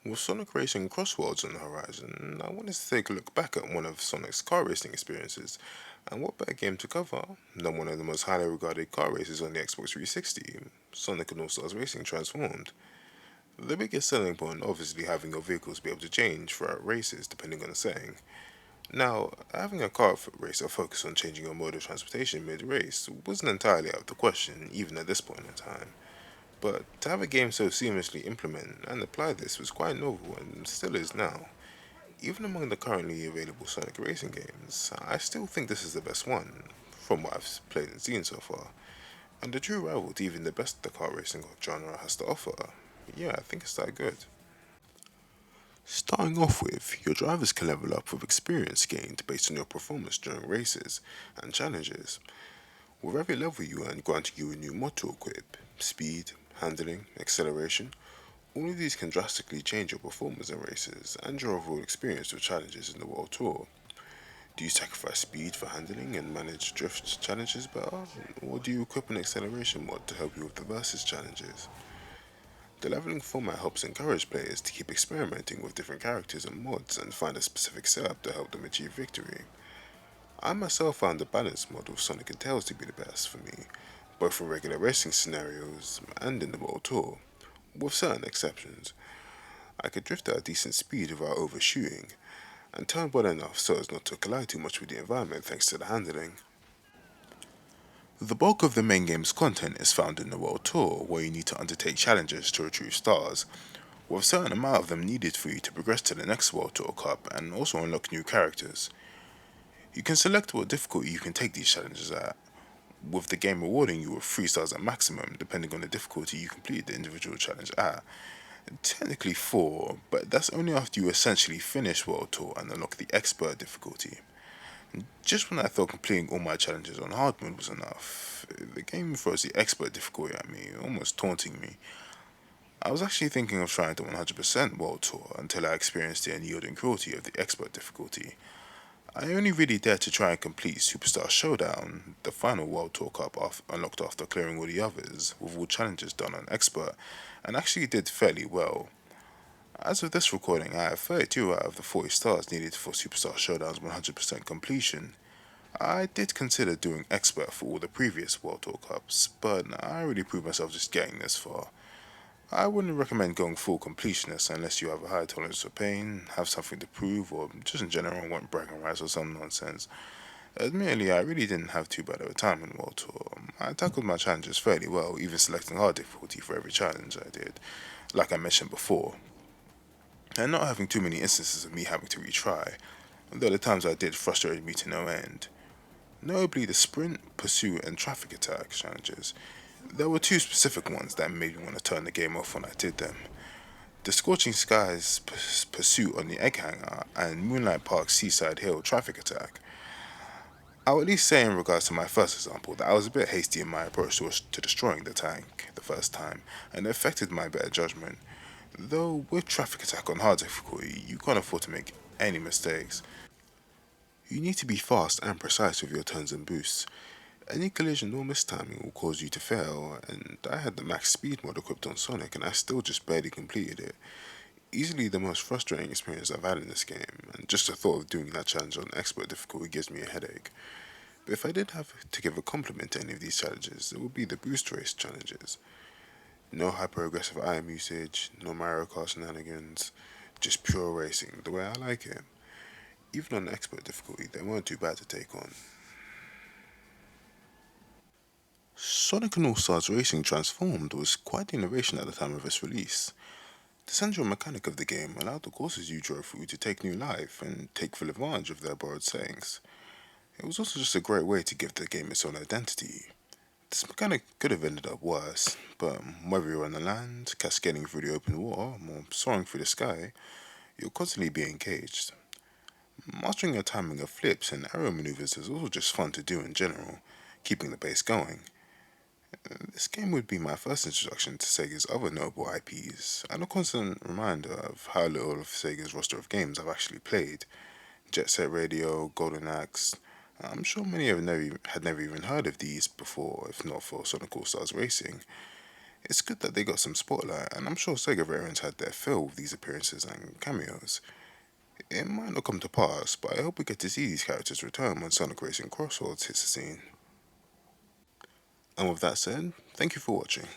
With Sonic Racing Crossworlds on the horizon, I wanted to take a look back at one of Sonic's car racing experiences, and what better game to cover than one of the most highly regarded car races on the Xbox 360, Sonic and All Stars Racing Transformed. The biggest selling point obviously having your vehicles be able to change throughout races depending on the setting. Now, having a car racer focus on changing your mode of transportation mid-race wasn't entirely out of the question, even at this point in time. But to have a game so seamlessly implement and apply this was quite novel and still is now. Even among the currently available Sonic racing games, I still think this is the best one, from what I've played and seen so far, and a true rival to even the best the car racing genre has to offer. Yeah, I think it's that good. Starting off with, your drivers can level up with experience gained based on your performance during races and challenges. With every level you earn granting you a new mod to equip, speed, handling, acceleration, all of these can drastically change your performance in races and your overall experience with challenges in the World Tour. Do you sacrifice speed for handling and manage drift challenges better, or do you equip an acceleration mod to help you with the versus challenges? The leveling format helps encourage players to keep experimenting with different characters and mods and find a specific setup to help them achieve victory. I myself found the balance mod of Sonic and Tails to be the best for me, both for regular racing scenarios and in the World Tour, with certain exceptions. I could drift at a decent speed without overshooting, and turn well enough so as not to collide too much with the environment thanks to the handling. The bulk of the main game's content is found in the World Tour, where you need to undertake challenges to retrieve stars, with a certain amount of them needed for you to progress to the next World Tour Cup and also unlock new characters. You can select what difficulty you can take these challenges at, with the game rewarding you with 3 stars at maximum depending on the difficulty you complete the individual challenge at. Technically 4, but that's only after you essentially finish World Tour and unlock the Expert difficulty. Just when I thought completing all my challenges on hard mode was enough, the game throws the Expert difficulty at me, almost taunting me. I was actually thinking of trying to 100% World Tour until I experienced the unyielding cruelty of the Expert difficulty. I only really dared to try and complete Superstar Showdown, the final World Tour Cup unlocked after clearing all the others, with all challenges done on Expert, and actually did fairly well. As of this recording, I have 32 out of the 40 stars needed for Superstar Showdown's 100% completion. I did consider doing Expert for all the previous World Tour Cups, but I already proved myself just getting this far. I wouldn't recommend going full completionist unless you have a high tolerance for pain, have something to prove, or just in general want bragging rights or some nonsense. Admittedly, I really didn't have too bad of a time in World Tour. I tackled my challenges fairly well, even selecting hard difficulty for every challenge I did, like I mentioned before, and not having too many instances of me having to retry, though the times I did frustrated me to no end. Notably, the sprint, pursuit, and traffic attack challenges. There were two specific ones that made me want to turn the game off when I did them. The Scorching Skies pursuit on the Egg Hangar and Moonlight Park's Seaside Hill traffic attack. I'll at least say in regards to my first example that I was a bit hasty in my approach to destroying the tank the first time, and it affected my better judgment. Though with traffic attack on hard difficulty, you can't afford to make any mistakes. You need to be fast and precise with your turns and boosts. Any collision or mistiming will cause you to fail, and I had the max speed mod equipped on Sonic and I still just barely completed it. Easily the most frustrating experience I've had in this game, and just the thought of doing that challenge on expert difficulty gives me a headache. But if I did have to give a compliment to any of these challenges, it would be the boost race challenges. No hyper aggressive item usage, no Mario Kart shenanigans, just pure racing, the way I like it. Even on expert difficulty, they weren't too bad to take on. Sonic and All Stars Racing Transformed was quite the innovation at the time of its release. The central mechanic of the game allowed the courses you drove through to take new life and take full advantage of their borrowed settings. It was also just a great way to give the game its own identity. This mechanic could have ended up worse, but whether you're on the land, cascading through the open water, or soaring through the sky, you'll constantly be engaged. Mastering your timing of flips and aero maneuvers is also just fun to do in general, keeping the pace going. This game would be my first introduction to Sega's other notable IPs, and a constant reminder of how little of Sega's roster of games I've actually played. Jet Set Radio, Golden Axe. I'm sure many had never even heard of these before, if not for Sonic All Stars Racing. It's good that they got some spotlight, and I'm sure Sega veterans had their fill with these appearances and cameos. It might not come to pass, but I hope we get to see these characters return when Sonic Racing Crossroads hits the scene. And with that said, thank you for watching.